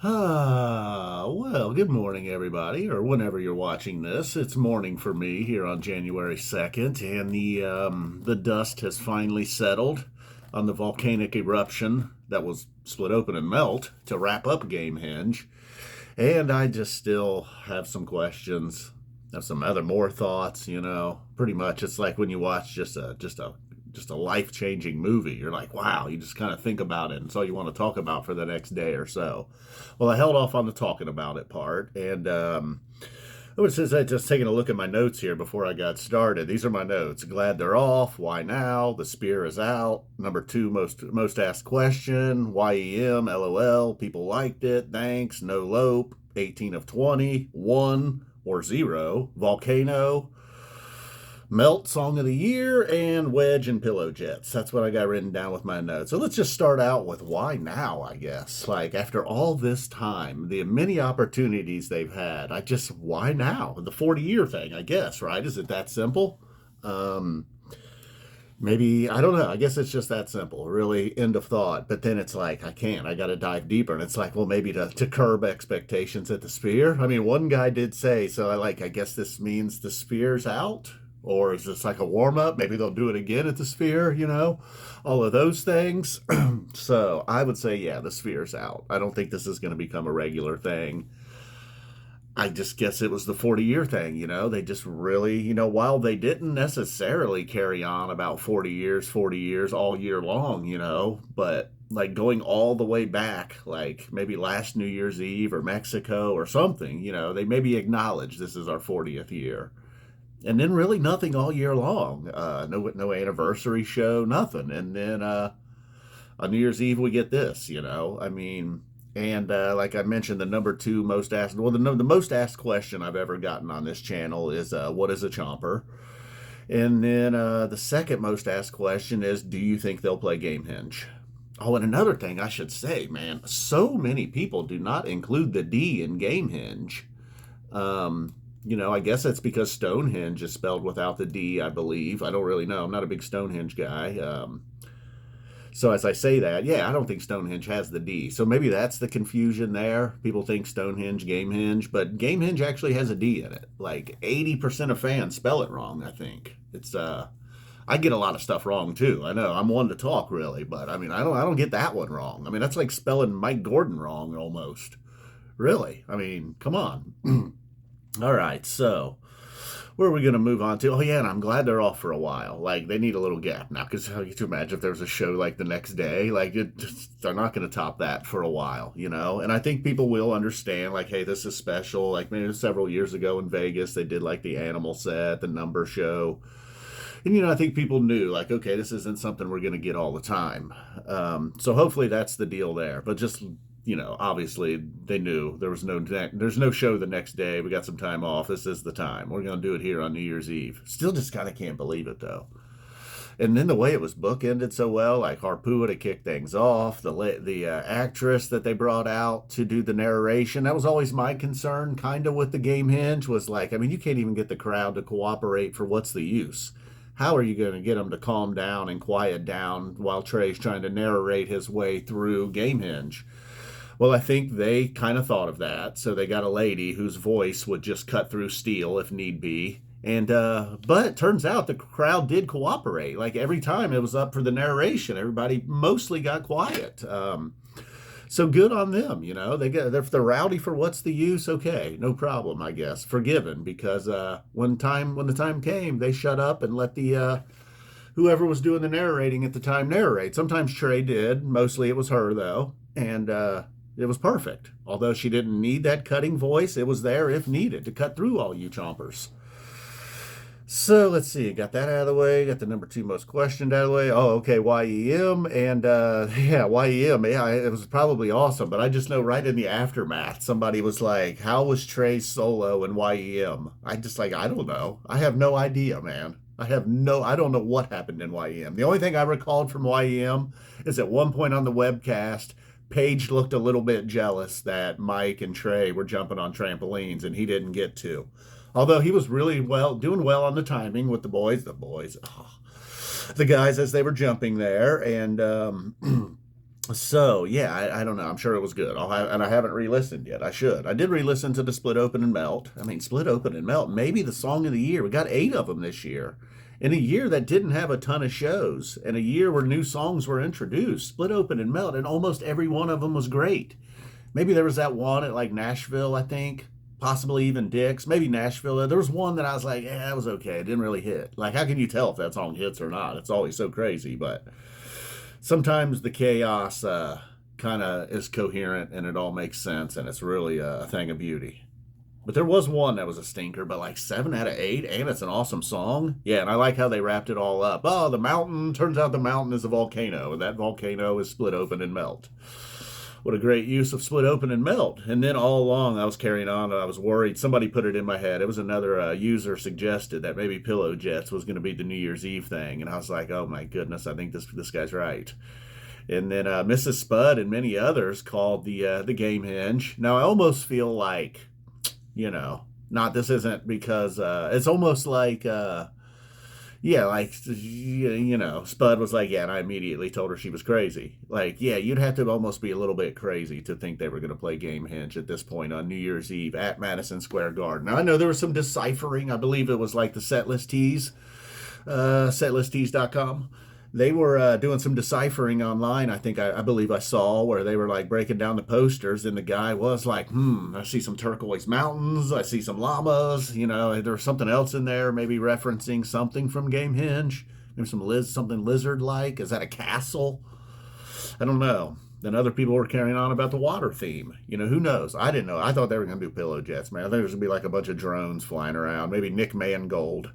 Well, good morning, everybody, or whenever you're watching this. It's morning for me here on January 2nd, and the dust has finally settled on the volcanic eruption that was split open and melt to wrap up Gamehenge. And I just still have some questions, have some other more thoughts, Pretty much it's like when you watch just a life-changing movie. You're like, wow, you just kind of think about it, and it's all you want to talk about for the next day or so. Well, I held off on the talking about it part, and I was just taking a look at my notes here before I got started. These are my notes. Glad they're off. Why now? The spear is out. Number two most asked question. YEM. LOL. People liked it. Thanks. No lope. 18 of 20. 1 or 0. Volcano. Melt Song of the Year, and Wedge and Pillow Jets. That's what I got written down with my notes. So let's just start out with why now, I guess. Like, after all this time, the many opportunities they've had, why now? The 40-year thing, I guess, right? Is it that simple? Um, Maybe, I don't know. I guess it's just that simple, really, end of thought. But then it's like, I got to dive deeper. And it's like, well, maybe to curb expectations at the spear. I mean, one guy did say, so I guess this means the spear's out? Or is this like a warm up? Maybe they'll do it again at the sphere, all of those things. So I would say, yeah, the sphere's out. I don't think this is going to become a regular thing. I just guess it was the 40-year thing, They just really, while they didn't necessarily carry on about 40 years all year long, but like going all the way back, like maybe last New Year's Eve or Mexico or something, they maybe acknowledge this is our 40th year. And then really nothing all year long. No anniversary show, nothing. And then on New Year's Eve we get this. I mean, and like I mentioned, the number two most asked, well, the most asked question I've ever gotten on this channel is what is a chomper? And then the second most asked question is, do you think they'll play Gamehenge? Oh, and another thing I should say, man, so many people do not include the D in Gamehenge. I guess that's because Stonehenge is spelled without the D, I believe. I don't really know. I'm not a big Stonehenge guy. So as I say that, yeah, I don't think Stonehenge has the D. So maybe that's the confusion there. People think Stonehenge, Gamehenge, but Gamehenge actually has a D in it. Like 80% of fans spell it wrong, I think. I get a lot of stuff wrong too. I know I'm one to talk really, but I mean I don't get that one wrong. I mean that's like spelling Mike Gordon wrong almost. Really? I mean, come on. All right, so where are we going to move on to? Oh, yeah, and I'm glad they're off for a while. Like, they need a little gap now, because how you to imagine if there was a show like the next day? Like, they're not going to top that for a while, And I think people will understand, like, hey, this is special. Like, maybe several years ago in Vegas, they did, like, the animal set, the number show. And, I think people knew, like, okay, this isn't something we're going to get all the time. So hopefully that's the deal there. But just obviously they knew there's no show the next day. We got some time off. This is the time. We're going to do it here on New Year's Eve. Still just kind of can't believe it though. And then the way it was bookended so well, like Harpua to kick things off, the actress that they brought out to do the narration. That was always my concern, kind of with the Gamehenge, was like, I mean, you can't even get the crowd to cooperate for what's the use. How are you going to get them to calm down and quiet down while Trey's trying to narrate his way through Gamehenge? Well, I think they kind of thought of that, so they got a lady whose voice would just cut through steel if need be. And but it turns out the crowd did cooperate. Like every time it was up for the narration, everybody mostly got quiet. So good on them, they're rowdy for what's the use. Okay, no problem, I guess, forgiven, because when the time came, they shut up and let the whoever was doing the narrating at the time narrate. Sometimes Trey did, mostly it was her though, and it was perfect. Although she didn't need that cutting voice, it was there if needed to cut through all you chompers. So let's see, got that out of the way, got the number two most questioned out of the way. Oh, okay, YEM, and yeah, YEM, yeah, it was probably awesome, but I just know right in the aftermath, somebody was like, how was Trey's solo in YEM? I don't know. I have no idea, man. I don't know what happened in YEM. The only thing I recalled from YEM is at one point on the webcast, Paige looked a little bit jealous that Mike and Trey were jumping on trampolines and he didn't get to. Although he was really doing well on the timing with the guys as they were jumping there. And So yeah, I don't know. I'm sure it was good. And I haven't re-listened yet. I should. I did re-listen to the Split Open and Melt. I mean, Split Open and Melt, maybe the song of the year. We got 8 of them this year. In a year that didn't have a ton of shows, and a year where new songs were introduced, Split Open and Melt, and almost every one of them was great. Maybe there was that one at like Nashville, I think, possibly even Dick's, maybe Nashville. There was one that I was like, yeah, it was okay. It didn't really hit. Like, how can you tell if that song hits or not? It's always so crazy, but sometimes the chaos kind of is coherent and it all makes sense and it's really a thing of beauty. But there was one that was a stinker, but like 7 out of 8, and it's an awesome song. Yeah, and I like how they wrapped it all up. Oh, the mountain, turns out the mountain is a volcano, and that volcano is split open and melt. What a great use of split open and melt. And then all along I was carrying on and I was worried. Somebody put it in my head. It was another user suggested that maybe Pillow Jets was going to be the New Year's Eve thing. And I was like, oh my goodness, I think this guy's right. And then Mrs. Spud and many others called the Gamehenge. Now I almost feel like, not this isn't because it's almost like yeah, like, Spud was like, yeah, and I immediately told her she was crazy. Like, yeah, you'd have to almost be a little bit crazy to think they were going to play Gamehendge at this point on New Year's Eve at Madison Square Garden. Now, I know there was some deciphering. I believe it was like the Setlist Tees, setlisttees.com. They were doing some deciphering online. I believe I saw where they were like breaking down the posters, and the guy was like, I see some turquoise mountains, I see some llamas, there's something else in there, maybe referencing something from Gamehenge, maybe something lizard-like. Is that a castle? I don't know. Then other people were carrying on about the water theme. Who knows? I didn't know. I thought they were going to do Pillow Jets, man. I think there's going to be like a bunch of drones flying around. Maybe Nick Mangold,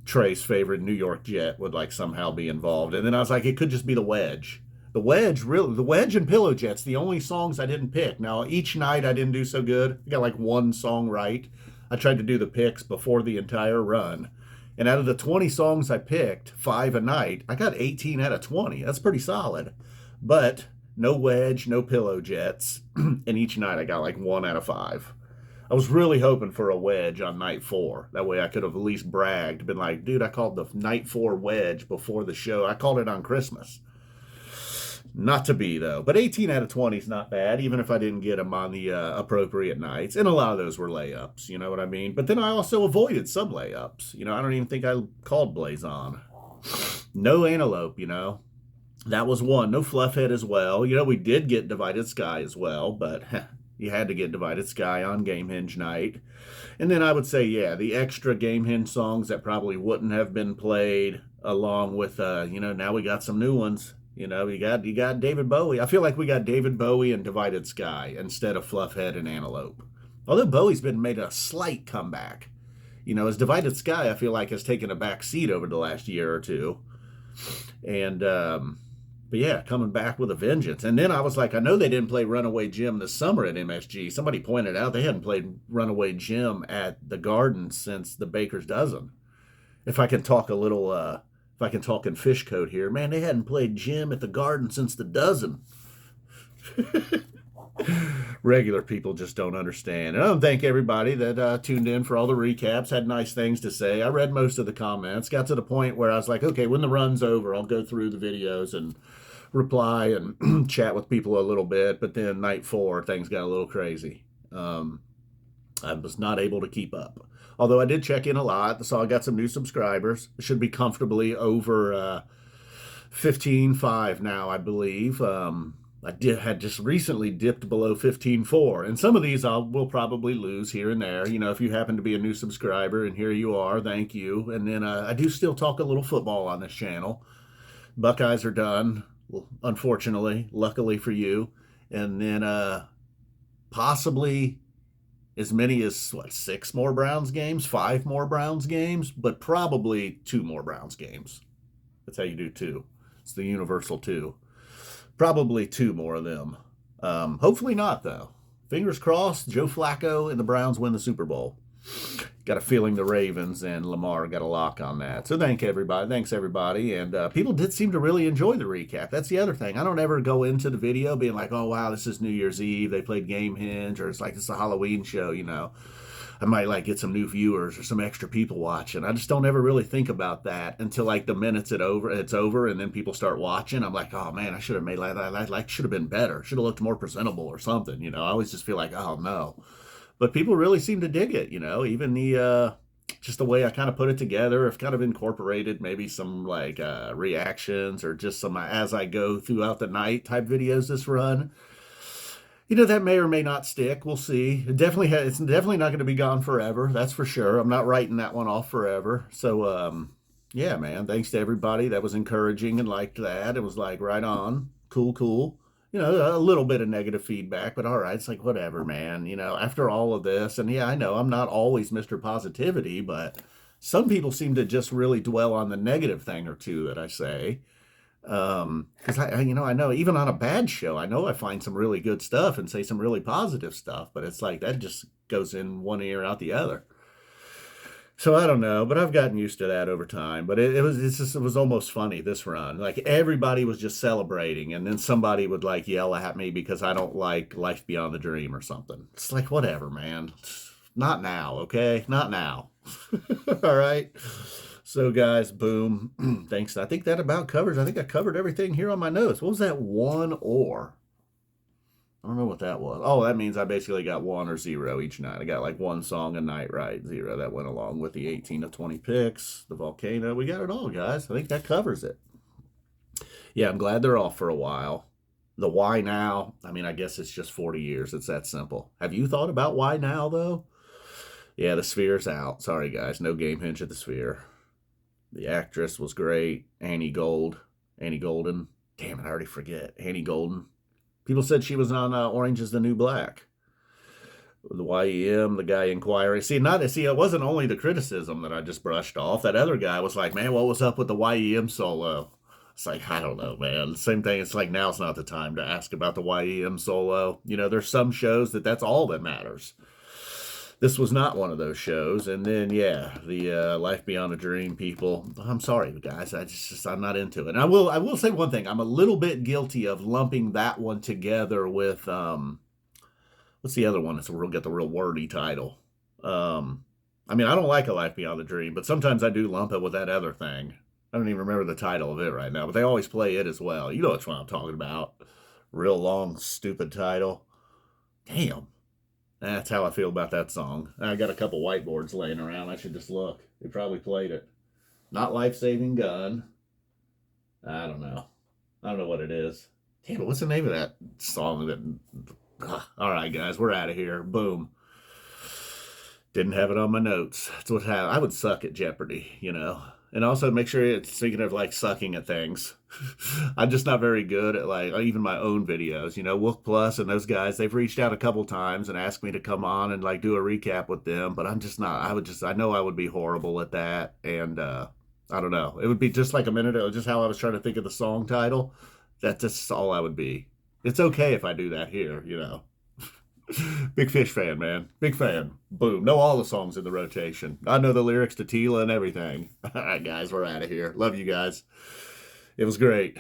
Trey's favorite New York Jet, would like somehow be involved. And then I was like, it could just be the Wedge. The Wedge and Pillow Jets, the only songs I didn't pick. Now, each night I didn't do so good. I got like one song right. I tried to do the picks before the entire run. And out of the 20 songs I picked, 5 a night, I got 18 out of 20. That's pretty solid. But no Wedge, no Pillow Jets. And each night I got like 1 out of 5. I was really hoping for a Wedge on night 4. That way I could have at least bragged, been like, dude, I called the night 4 Wedge before the show. I called it on Christmas. Not to be, though. But 18 out of 20 is not bad, even if I didn't get them on the appropriate nights. And a lot of those were layups, you know what I mean? But then I also avoided some layups. I don't even think I called Blazon. No Antelope, That was one. No Fluffhead as well. We did get Divided Sky as well, but you had to get Divided Sky on Gamehenge night. And then I would say, yeah, the extra Gamehenge songs that probably wouldn't have been played, along with, now we got some new ones. You got David Bowie. I feel like we got David Bowie and Divided Sky instead of Fluffhead and Antelope. Although Bowie's been made a slight comeback. As Divided Sky, I feel like has taken a back seat over the last year or two. And, but yeah, coming back with a vengeance. And then I was like, I know they didn't play Runaway Jim this summer at MSG. Somebody pointed out they hadn't played Runaway Jim at the Garden since the Baker's Dozen. If I can talk a little, if I can talk in Phish code here, man, they hadn't played Jim at the Garden since the Dozen. Regular people just don't understand. And I don't thank everybody that tuned in for all the recaps, had nice things to say. I read most of the comments, got to the point where I was like, okay, when the run's over, I'll go through the videos and reply and chat with people a little bit. But then night 4, things got a little crazy. I was not able to keep up. Although I did check in a lot, so I got some new subscribers. It should be comfortably over 15.5 now, I believe. Had just recently dipped below 15.4, and some of these will probably lose here and there. If you happen to be a new subscriber, and here you are, thank you. And then I do still talk a little football on this channel. Buckeyes are done, unfortunately, luckily for you. And then possibly as many as 6 more Browns games, 5 more Browns games, but probably 2 more Browns games. That's how you do 2. It's the universal 2. Probably 2 more of them. Hopefully not, though. Fingers crossed, Joe Flacco and the Browns win the Super Bowl. Got a feeling the Ravens and Lamar got a lock on that. So thanks, everybody. And people did seem to really enjoy the recap. That's the other thing. I don't ever go into the video being like, oh, wow, this is New Year's Eve. They played Gamehenge, or it's like it's a Halloween show, I might like get some new viewers or some extra people watching. I just don't ever really think about that until like the minutes it's over, and then people start watching. I'm like, oh man, I should have made like should have been better. Should have looked more presentable or something. You know, I always just feel like, oh no. But people really seem to dig it. You know, even the just the way I kind of put it together. I've kind of incorporated maybe some like reactions or just some as I go throughout the night type videos this run. You know, that may or may not stick. We'll see. It's definitely not going to be gone forever. That's for sure. I'm not writing that one off forever. So, yeah, man. Thanks to everybody that was encouraging and liked that. It was like right on, cool, cool. You know, a little bit of negative feedback, but all right. It's like whatever, man. You know, after all of this, and yeah, I know I'm not always Mr. Positivity, but some people seem to just really dwell on the negative thing or two that I say. Because I know even on a bad show, I know I find some really good stuff and say some really positive stuff, but it's like that just goes in one ear out the other. So I don't know, but I've gotten used to that over time. But it was almost funny this run. Like everybody was just celebrating, and then somebody would like yell at me because I don't like Life Beyond the Dream or something. It's like whatever, man. Not now, okay? Not now. All right. So, guys, boom. Thanks. I think that about covers. I think I covered everything here on my notes. What was that one or? I don't know what that was. Oh, that means I basically got 1 or 0 each night. I got like one song a night, right? 0. That went along with the 18 of 20 picks, the volcano. We got it all, guys. I think that covers it. Yeah, I'm glad they're off for a while. The why now? I mean, I guess it's just 40 years. It's that simple. Have you thought about why now, though? Yeah, the Sphere's out. Sorry, guys. No Gamehenge at the Sphere. The actress was great. Annie Golden. Damn it, I already forget. Annie Golden. People said she was on Orange is the New Black. The YEM, the guy inquiring. See, it wasn't only the criticism that I just brushed off. That other guy was like, man, what was up with the YEM solo? It's like, I don't know, man. Same thing. It's like, now's not the time to ask about the YEM solo. You know, there's some shows that's all that matters. This was not one of those shows. And then, yeah, the Life Beyond a Dream people. I'm sorry, guys. I'm not into it. And I will say one thing. I'm a little bit guilty of lumping that one together with, what's the other one? We'll get the real wordy title. I mean, I don't like A Life Beyond the Dream, but sometimes I do lump it with that other thing. I don't even remember the title of it right now, but they always play it as well. You know which one I'm talking about. Real long, stupid title. Damn. That's how I feel about that song. I got a couple whiteboards laying around. I should just look. They probably played it. Not Life Saving Gun. I don't know. I don't know what it is. Damn it, what's the name of that song? All right, guys, we're out of here. Boom. Didn't have it on my notes. That's what happened. I would suck at Jeopardy, you know. And also make sure it's speaking of like sucking at things. I'm just not very good at like even my own videos. You know, Wook Plus and those guys, they've reached out a couple times and asked me to come on and like do a recap with them, but I'm just not. I know I would be horrible at that. And I don't know. It would be just like a minute ago, just how I was trying to think of the song title. That's just all I would be. It's okay if I do that here, you know. Big Phish fan, man. Big fan. Boom. Know all the songs in the rotation. I know the lyrics to Tila and everything. All right, guys, we're out of here. Love you guys. It was great.